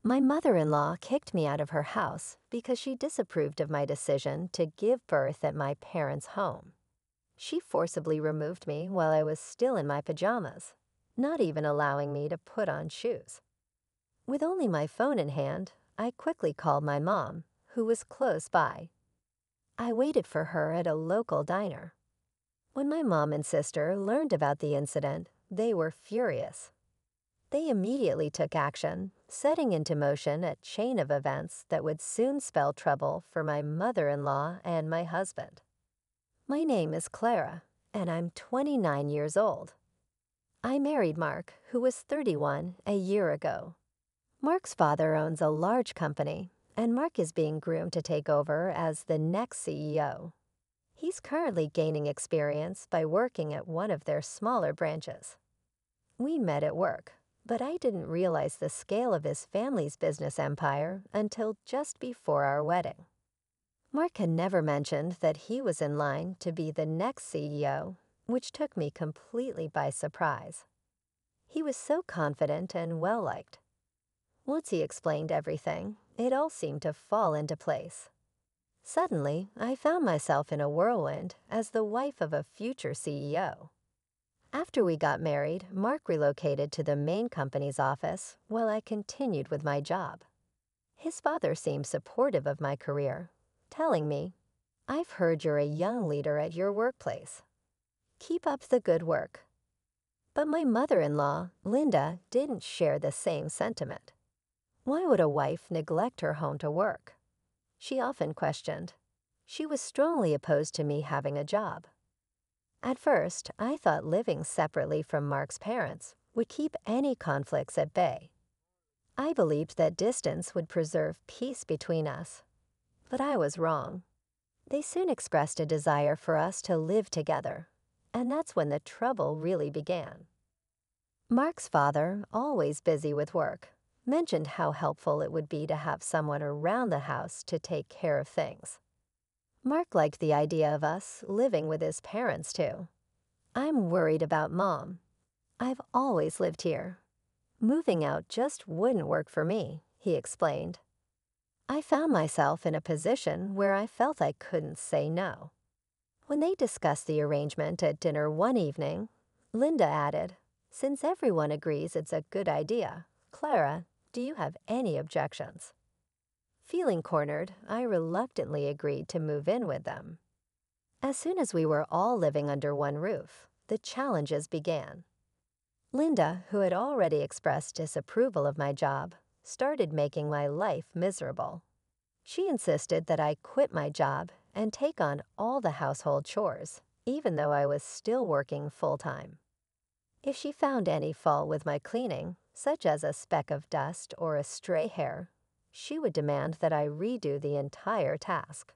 My mother-in-law kicked me out of her house because she disapproved of my decision to give birth at my parents' home. She forcibly removed me while I was still in my pajamas, not even allowing me to put on shoes. With only my phone in hand, I quickly called my mom, who was close by. I waited for her at a local diner. When my mom and sister learned about the incident, they were furious. They immediately took action, setting into motion a chain of events that would soon spell trouble for my mother-in-law and my husband. My name is Clara, and I'm 29 years old. I married Mark, who was 31, a year ago. Mark's father owns a large company, and Mark is being groomed to take over as the next CEO. He's currently gaining experience by working at one of their smaller branches. We met at work, but I didn't realize the scale of his family's business empire until just before our wedding. Mark had never mentioned that he was in line to be the next CEO, which took me completely by surprise. He was so confident and well-liked. Once he explained everything, it all seemed to fall into place. Suddenly, I found myself in a whirlwind as the wife of a future CEO. After we got married, Mark relocated to the main company's office while I continued with my job. His father seemed supportive of my career, telling me, "I've heard you're a young leader at your workplace. Keep up the good work." But my mother-in-law, Linda, didn't share the same sentiment. Why would a wife neglect her home to work? She often questioned. She was strongly opposed to me having a job. At first, I thought living separately from Mark's parents would keep any conflicts at bay. I believed that distance would preserve peace between us. But I was wrong. They soon expressed a desire for us to live together, and that's when the trouble really began. Mark's father, always busy with work, mentioned how helpful it would be to have someone around the house to take care of things. Mark liked the idea of us living with his parents, too. "I'm worried about Mom. I've always lived here. Moving out just wouldn't work for me," he explained. I found myself in a position where I felt I couldn't say no. When they discussed the arrangement at dinner one evening, Linda added, "Since everyone agrees it's a good idea, Clara, do you have any objections?" Feeling cornered, I reluctantly agreed to move in with them. As soon as we were all living under one roof, the challenges began. Linda, who had already expressed disapproval of my job, started making my life miserable. She insisted that I quit my job and take on all the household chores, even though I was still working full-time. If she found any fault with my cleaning, such as a speck of dust or a stray hair, she would demand that I redo the entire task.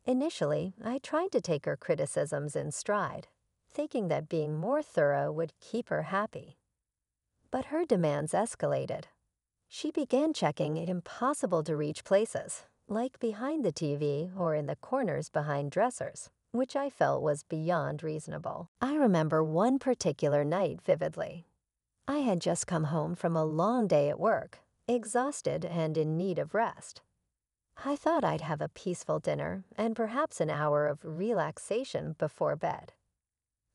Initially, I tried to take her criticisms in stride, thinking that being more thorough would keep her happy. But her demands escalated. She began checking impossible-to-reach places, like behind the TV or in the corners behind dressers, which I felt was beyond reasonable. I remember one particular night vividly. I had just come home from a long day at work, exhausted and in need of rest. I thought I'd have a peaceful dinner and perhaps an hour of relaxation before bed.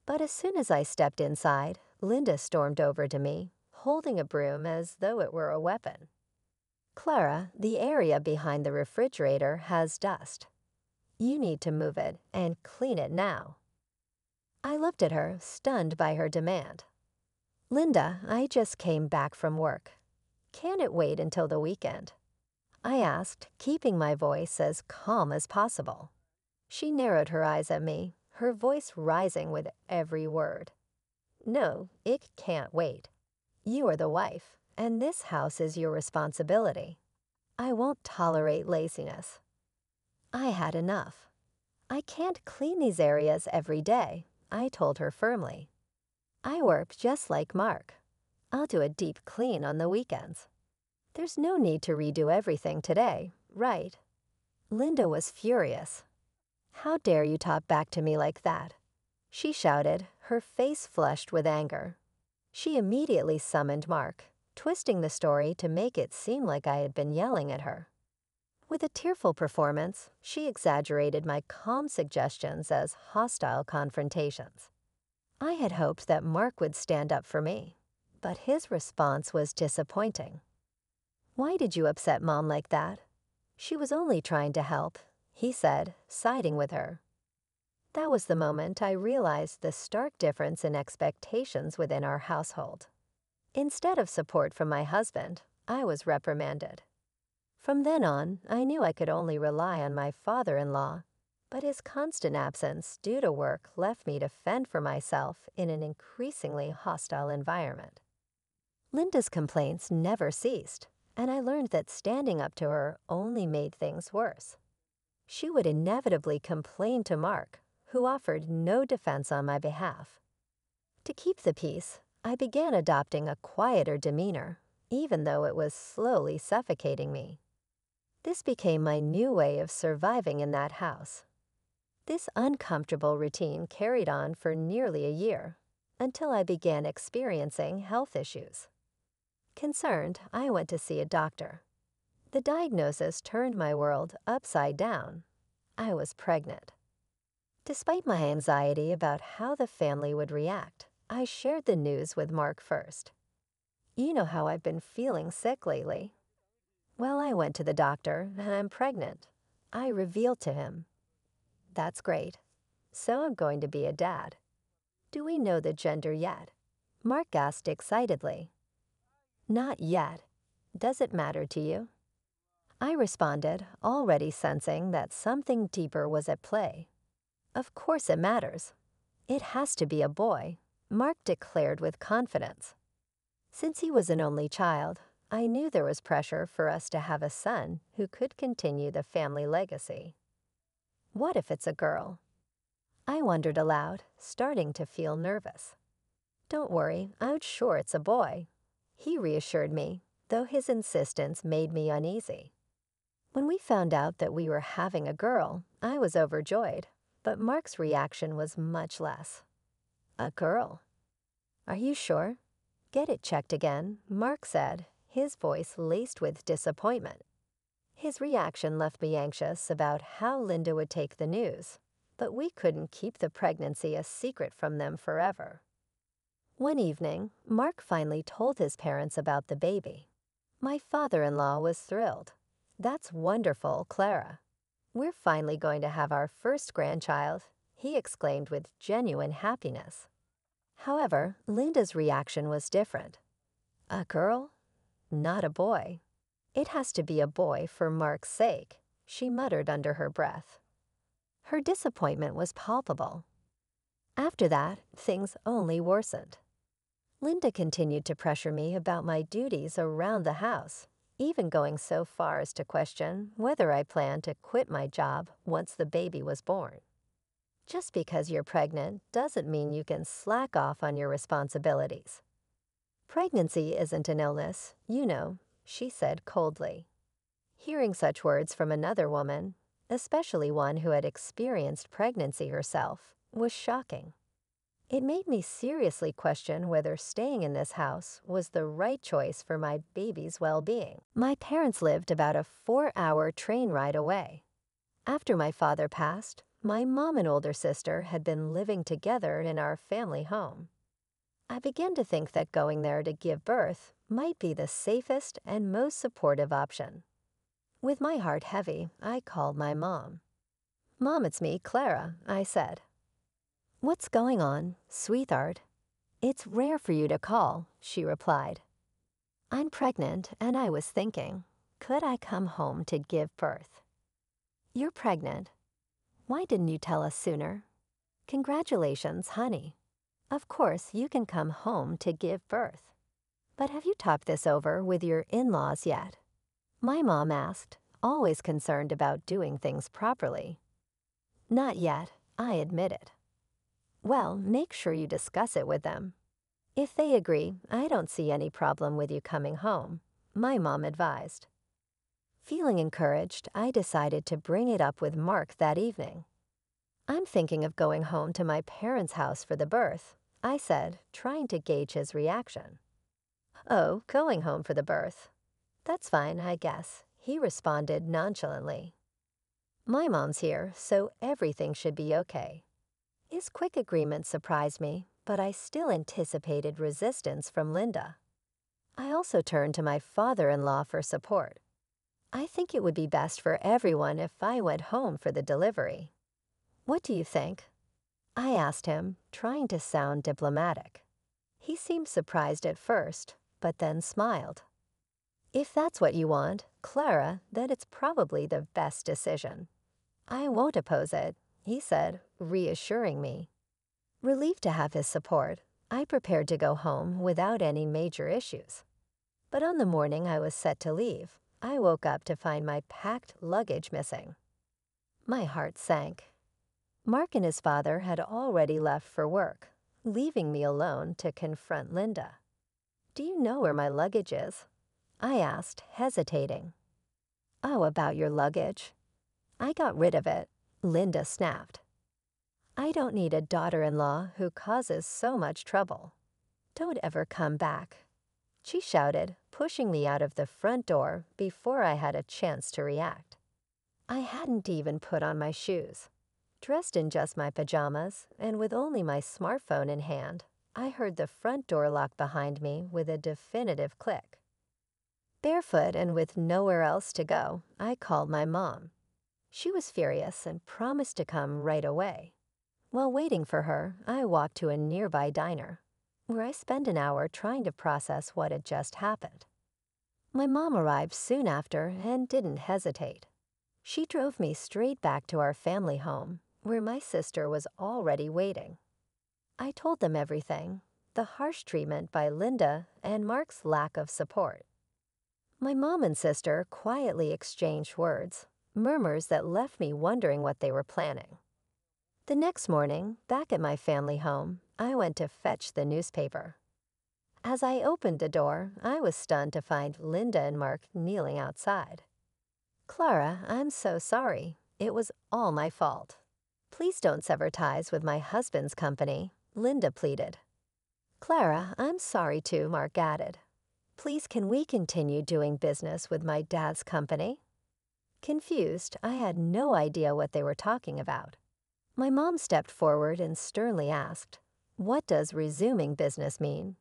But as soon as I stepped inside, Linda stormed over to me, holding a broom as though it were a weapon. "Clara, the area behind the refrigerator has dust. You need to move it and clean it now." I looked at her, stunned by her demand. "Linda, I just came back from work. Can it wait until the weekend?" I asked, keeping my voice as calm as possible. She narrowed her eyes at me, her voice rising with every word. "No, it can't wait. You are the wife, and this house is your responsibility. I won't tolerate laziness." I had enough. "I can't clean these areas every day," I told her firmly. "I work just like Mark. I'll do a deep clean on the weekends. There's no need to redo everything today, right?" Linda was furious. "How dare you talk back to me like that?" she shouted, her face flushed with anger. She immediately summoned Mark, twisting the story to make it seem like I had been yelling at her. With a tearful performance, she exaggerated my calm suggestions as hostile confrontations. I had hoped that Mark would stand up for me, but his response was disappointing. "Why did you upset Mom like that? She was only trying to help," he said, siding with her. That was the moment I realized the stark difference in expectations within our household. Instead of support from my husband, I was reprimanded. From then on, I knew I could only rely on my father-in-law, but his constant absence due to work left me to fend for myself in an increasingly hostile environment. Linda's complaints never ceased, and I learned that standing up to her only made things worse. She would inevitably complain to Mark, who offered no defense on my behalf. To keep the peace, I began adopting a quieter demeanor, even though it was slowly suffocating me. This became my new way of surviving in that house. This uncomfortable routine carried on for nearly a year, until I began experiencing health issues. Concerned, I went to see a doctor. The diagnosis turned my world upside down. I was pregnant. Despite my anxiety about how the family would react, I shared the news with Mark first. "You know how I've been feeling sick lately." "Well, I went to the doctor, and I'm pregnant," I revealed to him. "That's great. So I'm going to be a dad. Do we know the gender yet?" Mark asked excitedly. "Not yet. Does it matter to you?" I responded, already sensing that something deeper was at play. "Of course it matters. It has to be a boy," Mark declared with confidence. Since he was an only child, I knew there was pressure for us to have a son who could continue the family legacy. What if it's a girl? I wondered aloud, starting to feel nervous. "Don't worry, I'm sure it's a boy," he reassured me, though his insistence made me uneasy. When we found out that we were having a girl, I was overjoyed, but Mark's reaction was much less. "A girl? Are you sure? Get it checked again," Mark said, his voice laced with disappointment. His reaction left me anxious about how Linda would take the news, but we couldn't keep the pregnancy a secret from them forever. One evening, Mark finally told his parents about the baby. My father-in-law was thrilled. "That's wonderful, Clara. We're finally going to have our first grandchild," he exclaimed with genuine happiness. However, Linda's reaction was different. "A girl? Not a boy. It has to be a boy for Mark's sake," she muttered under her breath. Her disappointment was palpable. After that, things only worsened. Linda continued to pressure me about my duties around the house, even going so far as to question whether I planned to quit my job once the baby was born. "Just because you're pregnant doesn't mean you can slack off on your responsibilities. Pregnancy isn't an illness, you know," she said coldly. Hearing such words from another woman, especially one who had experienced pregnancy herself, was shocking. It made me seriously question whether staying in this house was the right choice for my baby's well-being. My parents lived about a 4-hour train ride away. After my father passed, my mom and older sister had been living together in our family home. I began to think that going there to give birth might be the safest and most supportive option. With my heart heavy, I called my mom. "Mom, it's me, Clara," I said. "What's going on, sweetheart?" "It's rare for you to call," she replied. "I'm pregnant, and I was thinking, could I come home to give birth?" "You're pregnant? Why didn't you tell us sooner?" "Congratulations, honey. Of course, you can come home to give birth. But have you talked this over with your in-laws yet?" My mom asked, always concerned about doing things properly. "Not yet," I admitted. "Well, make sure you discuss it with them. If they agree, I don't see any problem with you coming home," my mom advised. Feeling encouraged, I decided to bring it up with Mark that evening. "I'm thinking of going home to my parents' house for the birth," I said, trying to gauge his reaction. Oh, going home for the birth. That's fine, I guess, he responded nonchalantly. My mom's here, so everything should be okay. His quick agreement surprised me, but I still anticipated resistance from Linda. I also turned to my father-in-law for support. I think it would be best for everyone if I went home for the delivery. What do you think? I asked him, trying to sound diplomatic. He seemed surprised at first, but then smiled. If that's what you want, Clara, then it's probably the best decision. I won't oppose it, he said, reassuring me. Relieved to have his support, I prepared to go home without any major issues. But on the morning I was set to leave, I woke up to find my packed luggage missing. My heart sank. Mark and his father had already left for work, leaving me alone to confront Linda. "Do you know where my luggage is?" I asked, hesitating. "Oh, about your luggage. I got rid of it," Linda snapped. "I don't need a daughter-in-law who causes so much trouble. Don't ever come back," she shouted, pushing me out of the front door before I had a chance to react. I hadn't even put on my shoes. Dressed in just my pajamas and with only my smartphone in hand, I heard the front door lock behind me with a definitive click. Barefoot and with nowhere else to go, I called my mom. She was furious and promised to come right away. While waiting for her, I walked to a nearby diner, where I spent an hour trying to process what had just happened. My mom arrived soon after and didn't hesitate. She drove me straight back to our family home, where my sister was already waiting. I told them everything, the harsh treatment by Linda and Mark's lack of support. My mom and sister quietly exchanged words, murmurs that left me wondering what they were planning. The next morning, back at my family home, I went to fetch the newspaper. As I opened the door, I was stunned to find Linda and Mark kneeling outside. "Clara, I'm so sorry. It was all my fault. Please don't sever ties with my husband's company," Linda pleaded. "Clara, I'm sorry too," Mark added. "Please, can we continue doing business with my dad's company?" Confused, I had no idea what they were talking about. My mom stepped forward and sternly asked, "What does resuming business mean?"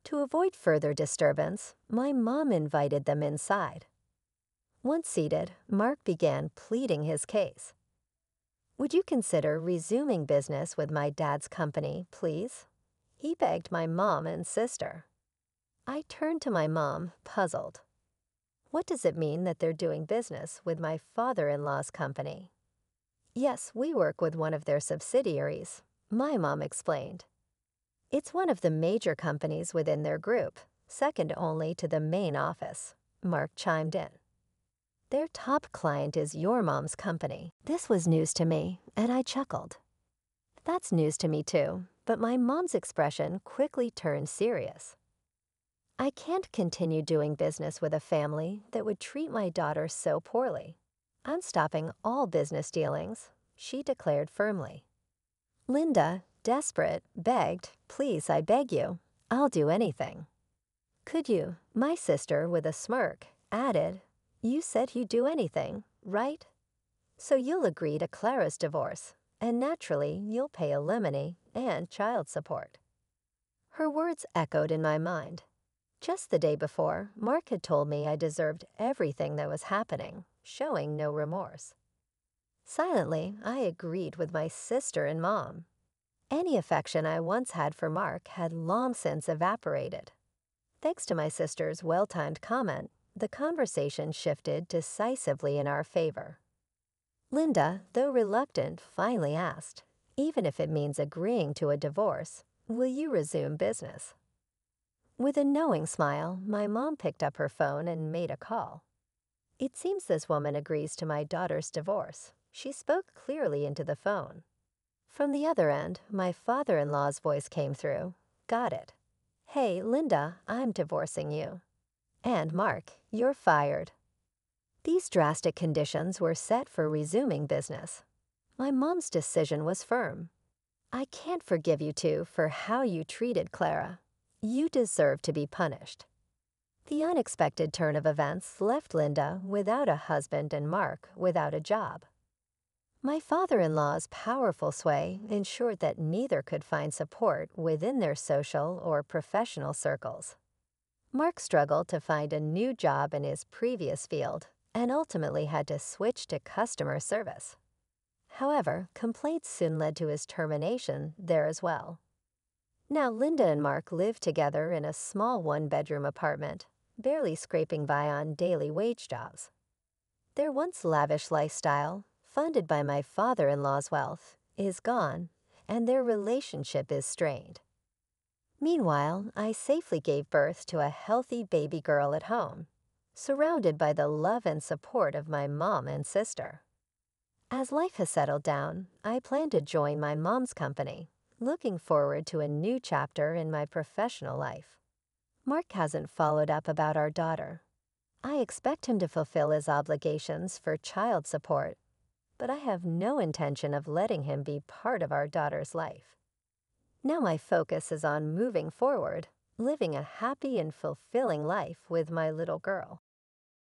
To avoid further disturbance, my mom invited them inside. Once seated, Mark began pleading his case. "Would you consider resuming business with my dad's company, please?" he begged my mom and sister. I turned to my mom, puzzled. What does it mean that they're doing business with my father-in-law's company? "Yes, we work with one of their subsidiaries," my mom explained. "It's one of the major companies within their group, second only to the main office," Mark chimed in. "Their top client is your mom's company." This was news to me, and I chuckled. That's news to me too, but my mom's expression quickly turned serious. "I can't continue doing business with a family that would treat my daughter so poorly. I'm stopping all business dealings," she declared firmly. Linda, desperate, begged, "Please, I beg you. I'll do anything." "Could you?" My sister, with a smirk, added, "You said you'd do anything, right? So you'll agree to Clara's divorce, and naturally you'll pay alimony and child support." Her words echoed in my mind. Just the day before, Mark had told me I deserved everything that was happening, showing no remorse. Silently, I agreed with my sister and mom. Any affection I once had for Mark had long since evaporated. Thanks to my sister's well-timed comment, the conversation shifted decisively in our favor. Linda, though reluctant, finally asked, "Even if it means agreeing to a divorce, will you resume business?" With a knowing smile, my mom picked up her phone and made a call. "It seems this woman agrees to my daughter's divorce," she spoke clearly into the phone. From the other end, my father-in-law's voice came through. "Got it. Hey, Linda, I'm divorcing you. And Mark, you're fired." These drastic conditions were set for resuming business. My mom's decision was firm. "I can't forgive you two for how you treated Clara. You deserve to be punished." The unexpected turn of events left Linda without a husband and Mark without a job. My father-in-law's powerful sway ensured that neither could find support within their social or professional circles. Mark struggled to find a new job in his previous field and ultimately had to switch to customer service. However, complaints soon led to his termination there as well. Now Linda and Mark live together in a small one-bedroom apartment, barely scraping by on daily wage jobs. Their once lavish lifestyle, funded by my father-in-law's wealth, is gone, and their relationship is strained. Meanwhile, I safely gave birth to a healthy baby girl at home, surrounded by the love and support of my mom and sister. As life has settled down, I plan to join my mom's company, looking forward to a new chapter in my professional life. Mark hasn't followed up about our daughter. I expect him to fulfill his obligations for child support, but I have no intention of letting him be part of our daughter's life. Now my focus is on moving forward, living a happy and fulfilling life with my little girl.